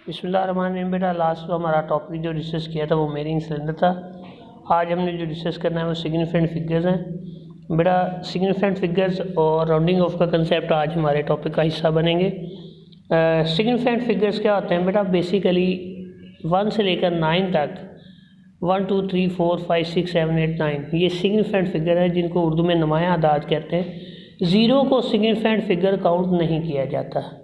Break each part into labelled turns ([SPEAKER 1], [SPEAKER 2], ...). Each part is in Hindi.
[SPEAKER 1] बिस्मिल्लाहिर्रहमानिर्रहीम। बेटा लास्ट हमारा टॉपिक जो डिस्कस किया था वो मेरिंग सिलेंडर था। आज हमने जो डिस्कस करना है वो सिग्निफिकेंट फिगर्स हैं। बेटा सिग्निफिकेंट फिगर्स और राउंडिंग ऑफ का कंसेप्ट आज हमारे टॉपिक का हिस्सा बनेंगे। सिग्निफिकेंट फिगर्स क्या होते हैं बेटा? बेसिकली 1 से लेकर 9 तक 1 2 3 4 5 6 7 8 9 ये सिग्निफिकेंट फिगर है जिनको उर्दू में नुमायाँ अदाद कहते हैं। ज़ीरो को सिग्निफिकेंट फिगर काउंट नहीं किया जाता।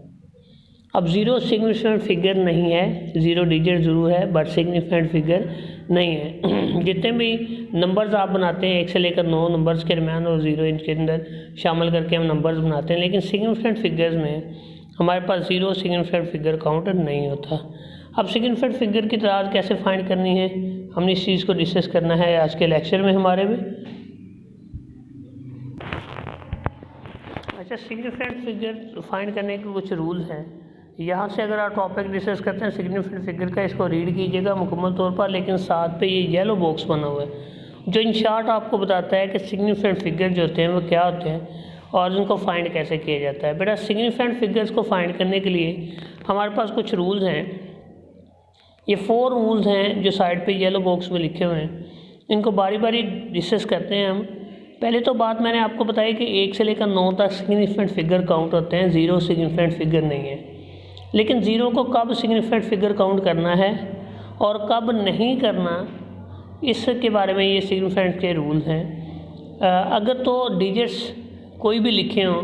[SPEAKER 1] अब ज़ीरो सिग्निफिकेंट फिगर नहीं है, ज़ीरो डिजिट ज़रूर है बट सिग्निफिकेंट फिगर नहीं है। जितने भी नंबर्स आप बनाते हैं 1 से लेकर 9 नंबर्स के दरमियान और ज़ीरो इनके अंदर शामिल करके हम नंबर्स बनाते हैं, लेकिन सिग्निफिकेंट फिगर्स में हमारे पास ज़ीरो सिग्निफिकेंट फिगर काउंट नहीं होता। अब सिग्निफिकेंट फिगर की तादाद कैसे फाइंड करनी है, हमने इस चीज़ को डिस्कस करना है आज के लेक्चर में हमारे में। अच्छा, सिग्निफिकेंट फिगर फाइंड करने के कुछ रूल्स हैं। यहाँ से अगर आप टॉपिक डिस्कस करते हैं सिग्निफिकेंट फिगर का, इसको रीड कीजिएगा मुकम्मल तौर पर, लेकिन साथ पे ये येलो बॉक्स बना हुआ है जो इन शॉर्ट आपको बताता है कि सिग्निफिकेंट फिगर जो होते हैं वो क्या होते हैं और उनको फाइंड कैसे किया जाता है। बेटा सिग्निफिकेंट फिगर्स को फाइंड करने के लिए हमारे पास कुछ रूल्स हैं। ये 4 रूल्स हैं जो साइड पे येलो बॉक्स में लिखे हुए हैं, इनको बारी बारी डिस्कस करते हैं हम। पहले तो बात मैंने आपको बताई कि 1 से लेकर 9 तक सिग्निफिकेंट फिगर काउंट होते हैं, ज़ीरो सिग्निफिकेंट फिगर नहीं है। लेकिन ज़ीरो को कब सिग्निफिकेंट फिगर काउंट करना है और कब नहीं करना, इसके बारे में ये सिग्निफिकेंट के रूल हैं। अगर तो डिजिट्स कोई भी लिखे हों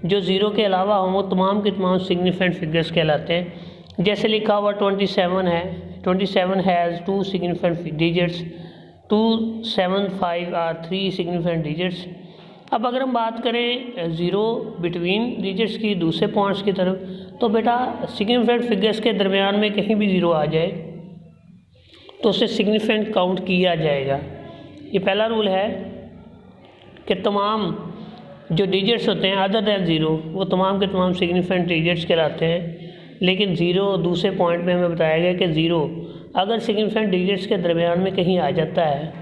[SPEAKER 1] जो ज़ीरो के अलावा हों वो तमाम के तमाम सिग्निफिकेंट फिगर्स कहलाते हैं। जैसे लिखा हुआ 27 है, 27 has 2 significant digits, 2 7 5 are 3 significant digits. अब अगर हम बात करें ज़ीरो बिटवीन डिजिट्स की, दूसरे पॉइंट्स की तरफ, तो बेटा सिग्निफिकेंट फिगर्स के दरमियान में कहीं भी ज़ीरो आ जाए तो उसे सिग्निफिकेंट काउंट किया जाएगा। ये पहला रूल है कि तमाम जो डिजिट्स होते हैं अदर दैन ज़ीरो वो तमाम के तमाम सिग्निफिकेंट डिजिट्स कहलाते हैं। लेकिन ज़ीरो दूसरे पॉइंट में हमें बताया गया कि ज़ीरो अगर सिग्निफिकेंट डिजिट्स के दरमियान में कहीं आ जाता है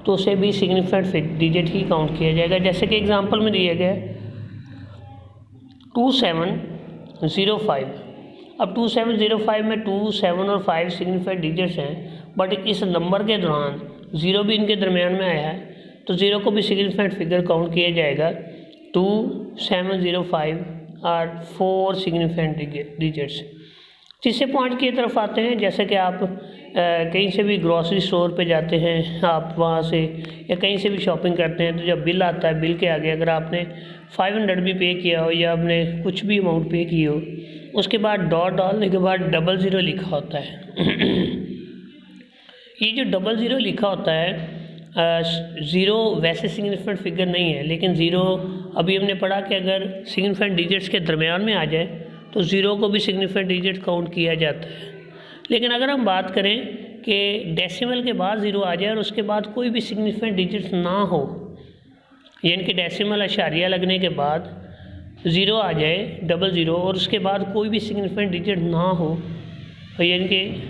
[SPEAKER 1] तो उसे भी सिग्निफिकेंट डिजिट ही काउंट किया जाएगा। जैसे कि एग्जांपल में दिया गया 2705। अब 2705 में 2 7 और 5 सिग्निफिकेंट डिजिट्स हैं, बट इस नंबर के दौरान ज़ीरो भी इनके दरमियान में आया है तो ज़ीरो को भी सिग्निफिकेंट फिगर काउंट किया जाएगा। 2705 आर 4 सिग्निफिकेंट डिजिट्स। तीसरे पॉइंट की तरफ आते हैं। जैसे कि आप कहीं से भी ग्रॉसरी स्टोर पे जाते हैं, आप वहाँ से या कहीं से भी शॉपिंग करते हैं तो जब बिल आता है, बिल के आगे अगर आपने 500 भी पे किया हो या आपने कुछ भी अमाउंट पे की हो, उसके बाद डॉट डालने के बाद 00 लिखा होता है। ये जो 00 लिखा होता है, ज़ीरो वैसे सिग्निफिकेंट फिगर नहीं है, लेकिन ज़ीरो अभी हमने पढ़ा कि अगर सिग्निफिकेंट डिजिट्स के दरमियान में आ जाए तो ज़ीरो को भी सिग्निफिकेंट डिजिट काउंट किया जाता है। लेकिन अगर हम बात करें कि डेसिमल के बाद ज़ीरो आ जाए और उसके बाद कोई भी सिग्निफिकेंट डिजिट ना हो, यानी कि डेसिमल अशारिया लगने के बाद ज़ीरो आ जाए 00 और उसके बाद कोई भी सिग्निफिकेंट डिजिट ना हो, यानी कि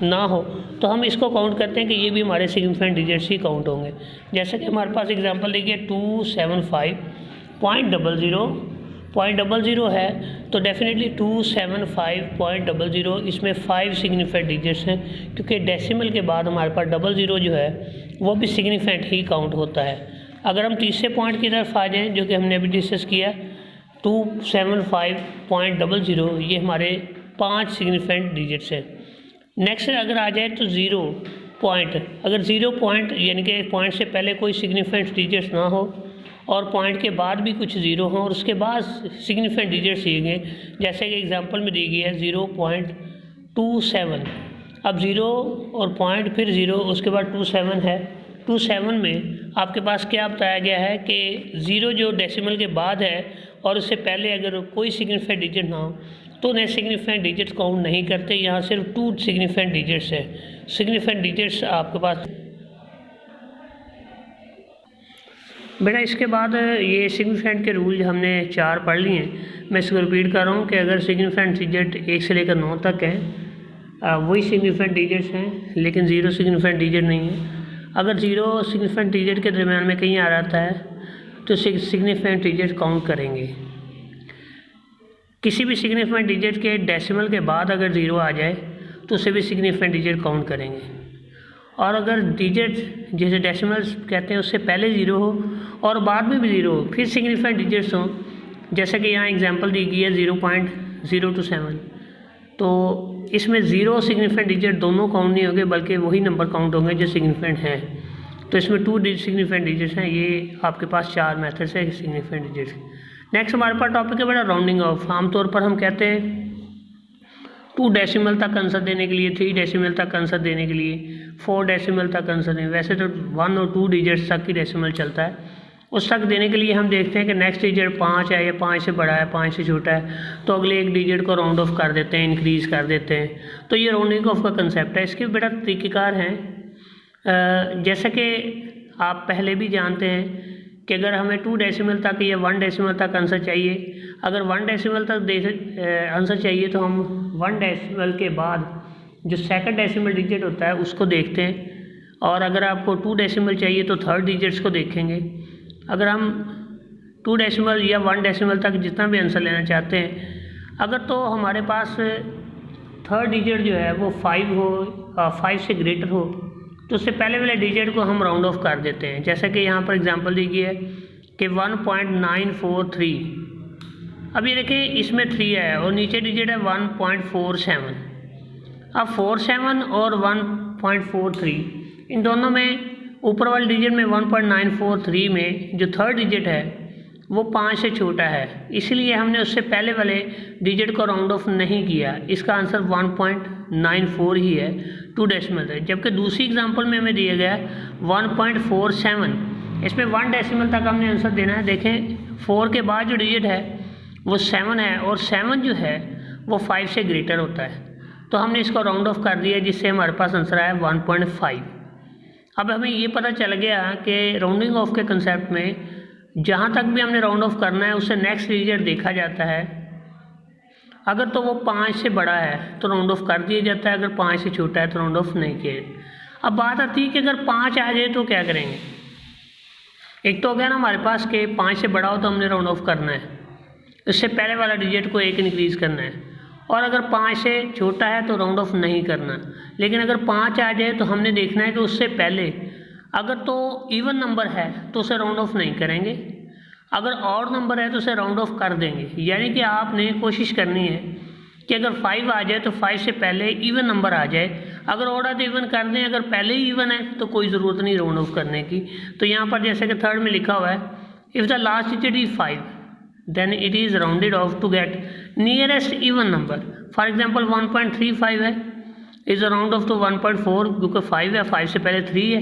[SPEAKER 1] ना हो, तो हम इसको काउंट करते हैं कि ये भी हमारे सिग्निफिकेंट डिजिट्स ही काउंट होंगे। जैसे कि हमारे पास एग्जांपल देखिए 275.00 है तो डेफिनेटली 275.00 इसमें 5 सिग्निफिकेंट डिजिट्स हैं, क्योंकि डेसिमल के बाद हमारे पास 00 जो है वो भी सिग्निफिकेंट ही काउंट होता है। अगर हम तीसरे पॉइंट की तरफ आ जाएँ जो कि हमने अभी डिस्कस किया 275.00, ये हमारे 5 सिग्निफिकेंट डिजिट्स हैं। नेक्स्ट अगर आ जाए तो ज़ीरो पॉइंट, अगर ज़ीरो पॉइंट यानी कि पॉइंट से पहले कोई सिग्निफिकेंट डिजिट्स ना हो और पॉइंट के बाद भी कुछ ज़ीरो हो और उसके बाद सिग्निफिकेंट डिजिट्स दिए गए, जैसे कि एग्जांपल में दी गई है 0.27। अब ज़ीरो और पॉइंट फिर ज़ीरो उसके बाद 27 है। 27 में आपके पास क्या बताया गया है कि ज़ीरो जो डेसिमल के बाद है और उससे पहले अगर कोई सिग्निफिकेंट डिजिट ना हो तो उन्हें सिग्निफिकेंट डिजिट्स काउंट नहीं करते। यहाँ सिर्फ 2 सिग्निफिकेंट डिजिट्स है। सिग्निफिकेंट डिजिट्स आपके पास बेटा। इसके बाद ये सिग्निफिकेंट के रूल हमने 4 पढ़ लिए हैं। मैं इसको रिपीट कर रहा हूँ कि अगर सिग्निफिकेंट डिजिट 1 से लेकर 9 तक है वही सिग्निफिकेंट डिजिट्स हैं, लेकिन ज़ीरो सिग्निफिकेंट डिजिट नहीं है। अगर ज़ीरो सिग्निफिकेंट डिजिट के दरमियान में कहीं आ रहा है तो सिग्निफिकेंट डिजिट काउंट करेंगे। किसी भी सिग्निफिकेंट डिजिट के डेसिमल के बाद अगर ज़ीरो आ जाए तो उसे भी सिग्निफिकेंट डिजिट काउंट करेंगे, और अगर डिजिट जिसे डेसिमल्स कहते हैं उससे पहले ज़ीरो हो और बाद में भी ज़ीरो हो, फिर सिग्निफिकेंट डिजिट्स हों, जैसे कि यहाँ एग्जांपल दी गई है 0.027, तो इसमें ज़ीरो सिग्निफिकेंट डिजिट दोनों काउंट नहीं होंगे बल्कि वही नंबर काउंट होंगे जो सिग्निफिकेंट हैं। तो इसमें 2 सिग्निफिकेंट डिजिट्स हैं। ये आपके पास 4 मेथड्स है सिग्निफिकेंट डिजिट्स। नेक्स्ट हमारे पास टॉपिक है बेटा राउंडिंग ऑफ। आमतौर पर हम कहते हैं 2 डेसिमल तक आंसर देने के लिए, 3 डेसिमल तक आंसर देने के लिए, 4 डेसिमल तक आंसर देने, वैसे तो 1 और 2 डिजिट्स तक की डेसिमल चलता है। उस तक देने के लिए हम देखते हैं कि नेक्स्ट डिजिट 5 है या 5 से बड़ा है, 5 से छोटा है, तो अगले एक डिजिट को राउंड ऑफ कर देते हैं, इंक्रीज़ कर देते हैं। तो ये राउंडिंग ऑफ का कंसेप्ट है। इसके बेटा तरीक़ेकार हैं, जैसे कि आप पहले भी जानते हैं कि अगर हमें 2 डेसिमल तक या 1 डेसिमल तक आंसर चाहिए, अगर 1 डेसिमल तक आंसर चाहिए तो हम 1 डेसिमल के बाद जो सेकंड डेसिमल डिजिट होता है उसको देखते हैं, और अगर आपको 2 डेसिमल चाहिए तो थर्ड डिजिट्स को देखेंगे। अगर हम 2 डेसिमल या 1 डेसिमल तक जितना भी आंसर लेना चाहते हैं, अगर तो हमारे पास थर्ड डिजिट जो है वो 5 हो, 5 से ग्रेटर हो, तो उससे पहले वाले डिजिट को हम राउंड ऑफ कर देते हैं। जैसे कि यहाँ पर एग्जांपल दी गई है कि 1.943। अब ये देखिए इसमें 3 है और नीचे डिजिट है 1.47। अब 47 और 1.43 इन दोनों में ऊपर वाले डिजिट में 1.943 में जो थर्ड डिजिट है वो 5 से छोटा है, इसलिए हमने उससे पहले वाले डिजिट को राउंड ऑफ नहीं किया। इसका आंसर 1.94 ही है, 2 डेसिमल है। जबकि दूसरी एग्जांपल में हमें दिया गया 1.47, इसमें 1 डेसिमल तक हमने आंसर देना है। देखें 4 के बाद जो डिजिट है वो 7 है, और 7 जो है वो 5 से ग्रेटर होता है, तो हमने इसको राउंड ऑफ कर दिया, जिससे हमारे पास आंसर आया 1.5। अब हमें ये पता चल गया कि राउंडिंग ऑफ के कंसेप्ट में जहाँ तक भी हमने राउंड ऑफ करना है उससे नेक्स्ट डिजिट देखा जाता है। अगर तो वो 5 से बड़ा है तो राउंड ऑफ कर दिया जाता है, अगर 5 से छोटा है तो राउंड ऑफ नहीं किया। अब बात आती है कि अगर 5 आ जाए तो क्या करेंगे। एक तो हो गया ना हमारे पास कि 5 से बड़ा हो तो हमने राउंड ऑफ करना है, इससे पहले वाला डिजिट को 1 इंक्रीज़ करना है, और अगर 5 से छोटा है तो राउंड ऑफ नहीं करना। लेकिन अगर 5 आ जाए तो हमने देखना है कि उससे पहले अगर तो इवन नंबर है तो उसे राउंड ऑफ नहीं करेंगे, अगर ऑड नंबर है तो उसे राउंड ऑफ कर देंगे। यानी कि आपने कोशिश करनी है कि अगर 5 आ जाए तो 5 से पहले इवन नंबर आ जाए, अगर ऑड है तो इवन कर दें, अगर पहले ही इवन है तो कोई ज़रूरत नहीं राउंड ऑफ करने की। तो यहाँ पर जैसे कि थर्ड में लिखा हुआ है, if the last digit is 5 then it is rounded off to get nearest even number. For example 1.35 है, is a round off to 1.4 क्योंकि 5 है, 5 से पहले 3 है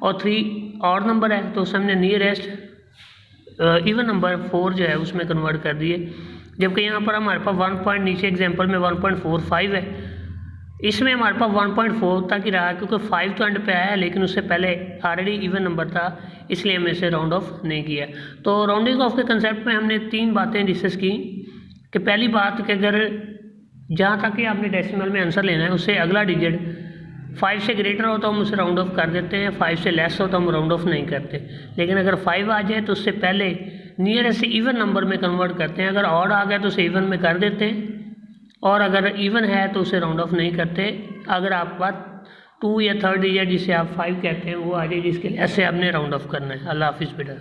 [SPEAKER 1] और 3 और नंबर है, तो उसे हमने नियरेस्ट इवन नंबर 4 जो है उसमें कन्वर्ट कर दिए। जबकि यहाँ पर हमारे पास 1 पॉइंट नीचे एग्जाम्पल में 1.45 है, इसमें हमारे पास 1.4 तक ही रहा क्योंकि 5 तो एंड पे आया है, लेकिन उससे पहले ऑलरेडी इवन नंबर था, इसलिए हमने इसे राउंड ऑफ नहीं किया। तो राउंडिंग ऑफ के कंसेप्ट में हमने 3 बातें डिस्कस की कि पहली बात कि अगर जहाँ तक कि आपने डेसिमल में आंसर लेना है उससे अगला डिजिट 5 से ग्रेटर हो तो हम उसे राउंड ऑफ कर देते हैं, 5 से लेस हो तो हम राउंड ऑफ नहीं करते। लेकिन अगर 5 आ जाए तो उससे पहले नियरेस्ट इवन नंबर में कन्वर्ट करते हैं, अगर ऑड आ गया तो उसे इवन में कर देते हैं, और अगर इवन है तो उसे राउंड ऑफ नहीं करते। अगर आपके पास 2 या थर्ड डिजिट जिसे आप 5 कहते हैं वो आ जाए, जिसके लिए ऐसे आपने राउंड ऑफ करना है। अल्लाह हाफिज़ बेटा।